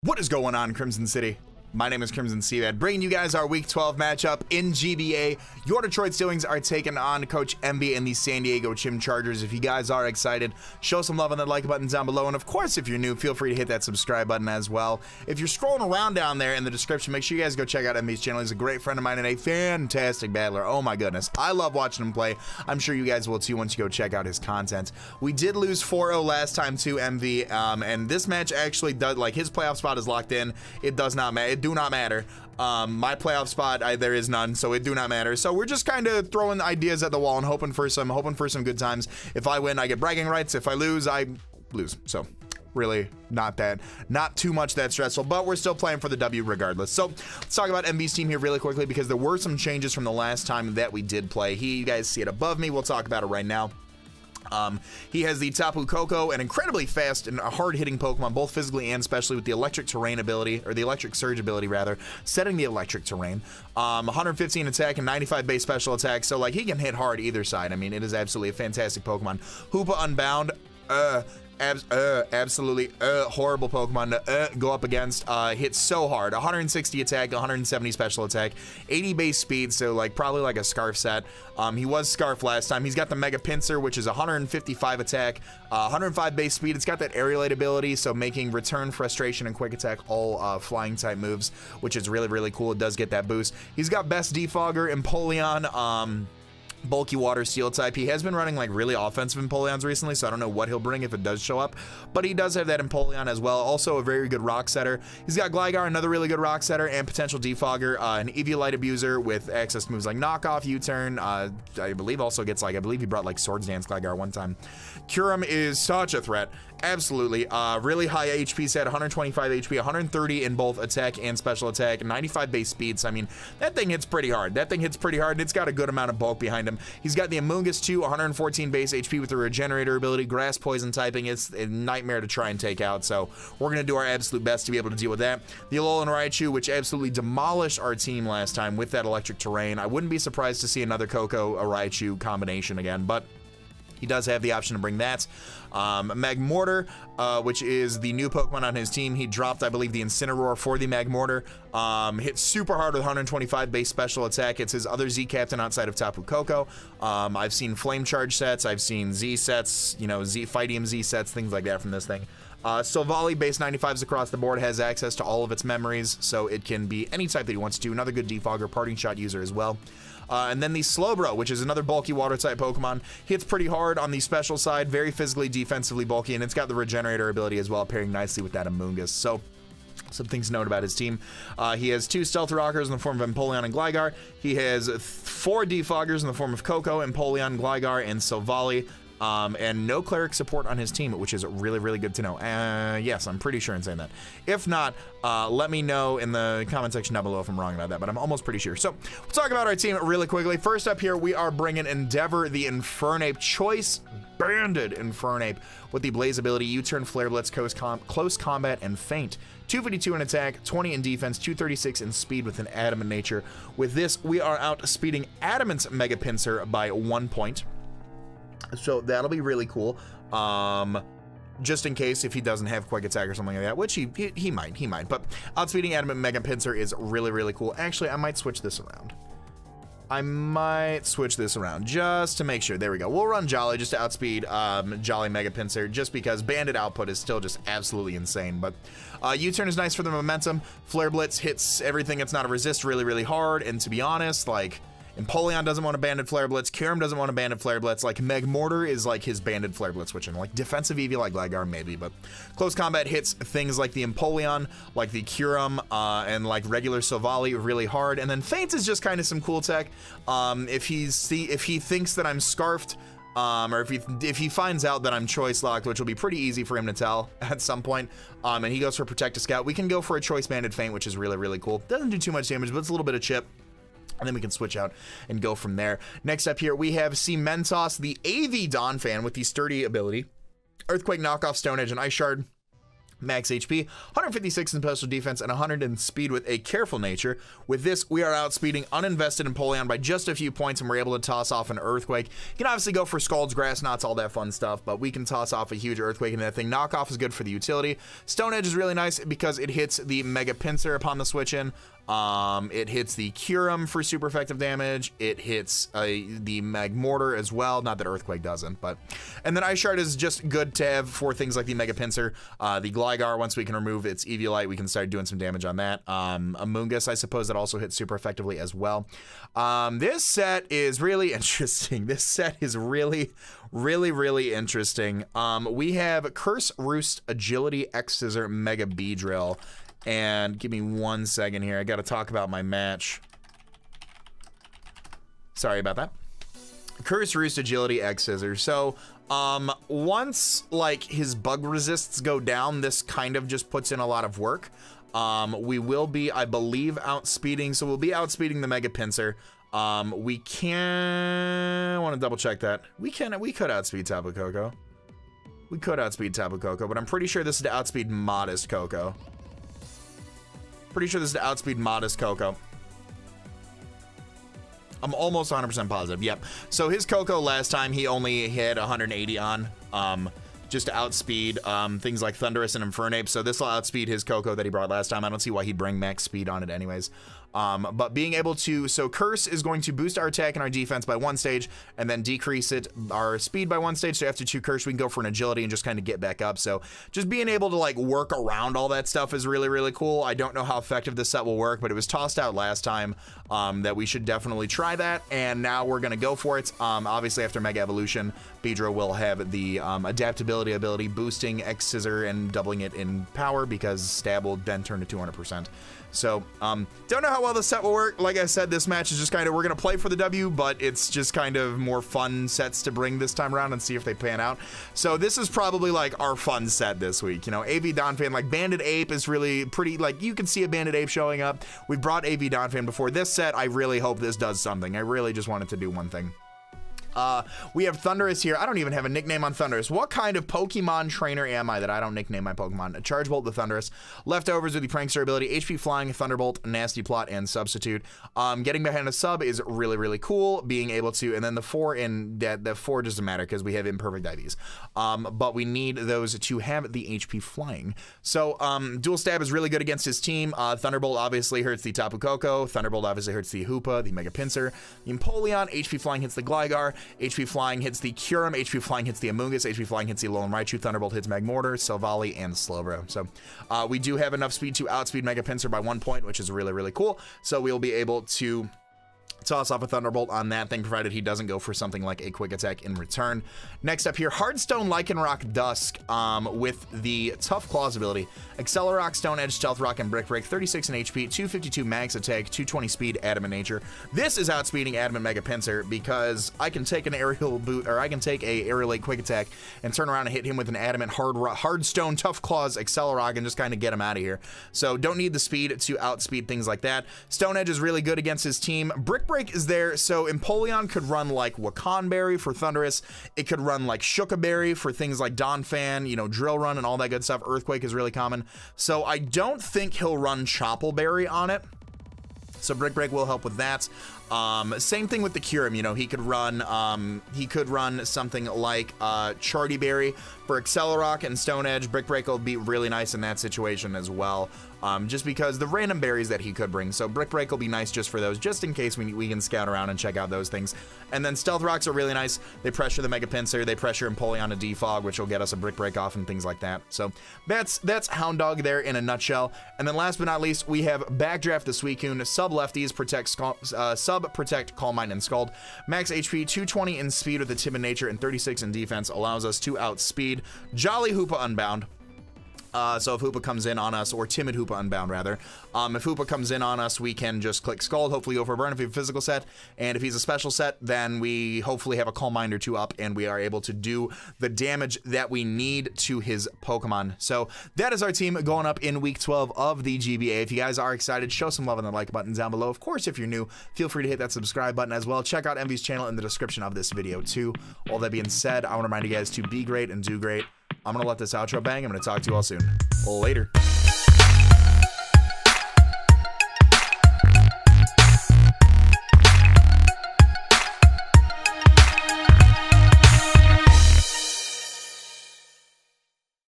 What is going on, Crimson City? My name is Crimson CBAD, bringing you guys our Week 12 matchup in GBA. Your Detroit Steelings are taking on Coach Envy and the San Diego Chimchargers. If you guys are excited, show some love on that like button down below. And of course, if you're new, feel free to hit that subscribe button as well. If you're scrolling around down there in the description, make sure you guys go check out Envy's channel. He's a great friend of mine and a fantastic battler. Oh my goodness, I love watching him play. I'm sure you guys will too once you go check out his content. We did lose 4-0 last time to Envy, and this match actually does, like, his playoff spot is locked in. It does not matter. It do not matter. My playoff spot, there is none, so it do not matter. So we're just kind of throwing ideas at the wall and hoping for some good times. If I win, I get bragging rights. If I lose, I lose. So really not too much that stressful, but we're still playing for the W regardless. So let's talk about MV's team here really quickly, because there were some changes from the last time that we did play. You guys see it above me. We'll talk about it right now. He has the Tapu Koko, an incredibly fast and hard-hitting Pokemon, both physically and especially with the electric terrain ability, or the electric surge ability rather, setting the electric terrain. 115 attack and 95 base special attack, so like he can hit hard either side. I mean, it is absolutely a fantastic Pokemon. Hoopa Unbound, absolutely horrible Pokemon to go up against. Hits so hard. 160 attack, 170 special attack, 80 base speed, so like probably like a Scarf set. He was Scarf last time. He's got the Mega Pinsir, which is 155 attack, 105 base speed. It's got that Aerialate ability, so making Return, Frustration, and Quick Attack all flying type moves, which is really, really cool. It does get that boost. He's got Best Defogger, Empoleon, bulky water steel type. He has been running like really offensive Empoleons recently, so I don't know what he'll bring if it does show up, but he does have that Empoleon as well. Also a very good rock setter. He's got Gligar, another really good rock setter, and potential defogger, an Eviolite abuser with access to moves like knockoff, U-turn. I believe also gets like, I believe he brought like Swords Dance Gligar one time. Kyurem is such a threat. Absolutely. Really high HP set, 125 HP, 130 in both attack and special attack, 95 base speed. So I mean, that thing hits pretty hard. And it's got a good amount of bulk behind him. He's got the Amoonguss too, 114 base HP with the Regenerator ability, Grass Poison typing. It's a nightmare to try and take out, so we're going to do our absolute best to be able to deal with that. The Alolan Raichu, which absolutely demolished our team last time with that electric terrain. I wouldn't be surprised to see another Koko, a Raichu combination again, but he does have the option to bring that. Magmortar, which is the new Pokemon on his team. He dropped, I believe, the Incineroar for the Magmortar. Hits super hard with 125 base special attack. It's his other Z captain outside of Tapu Koko. I've seen Flame Charge sets. I've seen Z sets, you know, Fightium Z sets, things like that from this thing. Silvally, base 95s across the board, has access to all of its memories, so it can be any type that he wants to. Another good defogger, parting shot user as well. And then the Slowbro, which is another bulky water type Pokemon, hits pretty hard on the special side, very physically, defensively bulky, and it's got the Regenerator ability as well, pairing nicely with that Amoonguss. So some things to note about his team. He has 2 Stealth Rockers in the form of Empoleon and Gligar. He has 4 Defoggers in the form of Koko, Empoleon, Gligar, and Silvally. And no Cleric support on his team, which is really, really good to know. Yes, I'm pretty sure in saying that. If not, let me know in the comment section down below if I'm wrong about that, but I'm almost pretty sure. So we'll talk about our team really quickly. First up here, we are bringing Endeavor, the Infernape, choice banded Infernape with the Blaze ability, U-turn, Flare Blitz, close combat, and Feint. 252 in attack, 20 in defense, 236 in speed with an Adamant nature. With this, we are outspeeding Adamant's Mega Pinsir by 1 point. So that'll be really cool. Just in case if he doesn't have Quick Attack or something like that, which he might. But outspeeding Adamant Mega Pinsir is really, really cool. Actually, I might switch this around. Just to make sure. There we go. We'll run Jolly just to outspeed Jolly Mega Pinsir, just because banded output is still just absolutely insane. But U-turn is nice for the momentum. Flare Blitz hits everything that's not a resist really, really hard. And to be honest, like, Empoleon doesn't want a banded Flare Blitz. Kyurem doesn't want a banded Flare Blitz. Like, Magmortar is like his banded Flare Blitz switching. Like, defensive Eevee like Gligar maybe, but close combat hits things like the Empoleon, like the Kyurem, and like regular Silvally really hard. And then Feint is just kind of some cool tech. If he thinks that I'm Scarfed, or if he finds out that I'm choice locked, which will be pretty easy for him to tell at some point, and he goes for Protect a Scout, we can go for a choice banded Feint, which is really, really cool. Doesn't do too much damage, but it's a little bit of chip. And then we can switch out and go from there. Next up here, we have Cementos, the AV Donphan with the Sturdy ability. Earthquake, Knockoff, Stone Edge, and Ice Shard. Max HP, 156 in special defense, and 100 in speed with a careful nature. With this, we are outspeeding uninvested Empoleon by just a few points, and we're able to toss off an Earthquake. You can obviously go for Scald's Grass Knots, all that fun stuff, but we can toss off a huge Earthquake in that thing. Knockoff is good for the utility. Stone Edge is really nice because it hits the Mega Pinsir upon the switch in. It hits the Kyurem for super effective damage. It hits the Magmortar as well. Not that Earthquake doesn't, but... And then Ice Shard is just good to have for things like the Mega Pinsir. The Gligar, once we can remove its Eviolite, we can start doing some damage on that. Amoonguss, I suppose, that also hits super effectively as well. This set is really interesting. This set is really interesting. We have Curse, Roost, Agility, X-Scissor, Mega Beedrill. And give me 1 second here. I got to talk about my match. Sorry about that. Curse, Roost, Agility, X-Scissor. So, once, like, his bug resists go down, this kind of just puts in a lot of work. We will be, I believe, outspeeding. So, we'll be outspeeding the Mega Pinsir. We can... I want to double check that. We could outspeed Tapu Koko. We could outspeed Tapu Koko, but I'm pretty sure this is to outspeed Modest Koko. Pretty sure this is to outspeed Modest Koko. I'm almost 100% positive. Yep. So his Koko last time he only hit 180 on, just to outspeed things like Thundurus and Infernape. So this will outspeed his Koko that he brought last time. I don't see why he'd bring max speed on it anyways. But being able to, so Curse is going to boost our attack and our defense by 1 stage and then decrease our speed by 1 stage. So after 2 Curse, we can go for an agility and just kind of get back up. So just being able to like work around all that stuff is really cool. I don't know how effective this set will work, but it was tossed out last time that we should definitely try that. And now we're going to go for it. Obviously after Mega Evolution, Beedrill will have the adaptability ability, boosting X-Scissor and doubling it in power because Stab will then turn to 200%. So, don't know how well the set will work. Like I said, this match is just kind of, we're going to play for the W, but it's just kind of more fun sets to bring this time around and see if they pan out. So this is probably like our fun set this week. You know, AV Donphan, like Banded Ape is really pretty, like you can see a Banded Ape showing up. We've brought AV Donphan before. This set, I really hope this does something. I really just want it to do one thing. We have Thundurus here. I don't even have a nickname on Thundurus. What kind of Pokemon trainer am I that I don't nickname my Pokemon? A Charge Bolt the Thundurus. Leftovers with the Prankster ability, HP Flying, Thunderbolt, Nasty Plot, and Substitute. Getting behind a sub is really cool. Being able to, and then the 4 in that, the 4 doesn't matter because we have imperfect IVs. But we need those to have the HP Flying. So, Dual Stab is really good against his team. Thunderbolt obviously hurts the Tapu Koko. Thunderbolt obviously hurts the Hoopa, the Mega Pinsir. The Empoleon, HP Flying hits the Gligar. HP Flying hits the Kyurem, HP Flying hits the Amoonguss, HP Flying hits the Alolan Raichu, Thunderbolt hits Magmortar, Silvally, and Slowbro. So we do have enough speed to outspeed Mega Pinsir by 1 point, which is really cool. So we'll be able to toss off a Thunderbolt on that thing, provided he doesn't go for something like a Quick Attack in return. Next up here, Hardstone Lycanroc Dusk with the Tough Claws ability. Accelerock, Stone Edge, Stealth Rock, and Brick Break. 36 in HP, 252 max attack, 220 speed, Adamant Nature. This is outspeeding Adamant Mega Pinsir because I can take an aerial boot, or I can take a Aerial Lake Quick Attack and turn around and hit him with an Adamant Hardstone Tough Claws Accelerock and just kind of get him out of here. So don't need the speed to outspeed things like that. Stone Edge is really good against his team. Brick Break is there, so Empoleon could run like Wakanberry for Thundurus. It could run like Shookaberry for things like Donphan, you know, Drill Run and all that good stuff. Earthquake is really common. So I don't think he'll run Choppleberry on it. So Brick Break will help with that. Same thing with the Kyurem, you know, he could run something like Chartyberry for Accelerock and Stone Edge. Brick Break will be really nice in that situation as well. Just because the random berries that he could bring. So Brick Break will be nice just for those, just in case we can scout around and check out those things. And then Stealth Rocks are really nice. They pressure the Mega Pinsir, they pressure Empoleon to Defog, which will get us a Brick Break off and things like that. So that's Houndour there in a nutshell. And then last but not least, we have Backdraft the Suicune, Sub Lefties, Protect, Calm Mind, and Scald. Max HP, 220 in speed with the Timid Nature and 36 in defense allows us to outspeed Jolly Hoopa Unbound. So if Hoopa comes in on us, or Timid Hoopa Unbound rather, if Hoopa comes in on us, we can just click Scald, hopefully go for a burn if we have a physical set, and if he's a special set, then we hopefully have a Calm Mind or 2 up, and we are able to do the damage that we need to his Pokemon. So that is our team going up in week 12 of the GBA. If you guys are excited, show some love on the like button down below. Of course, if you're new, feel free to hit that subscribe button as well. Check out Envy's channel in the description of this video too. All that being said, I want to remind you guys to be great and do great. I'm gonna let this outro bang. I'm gonna talk to you all soon. Later.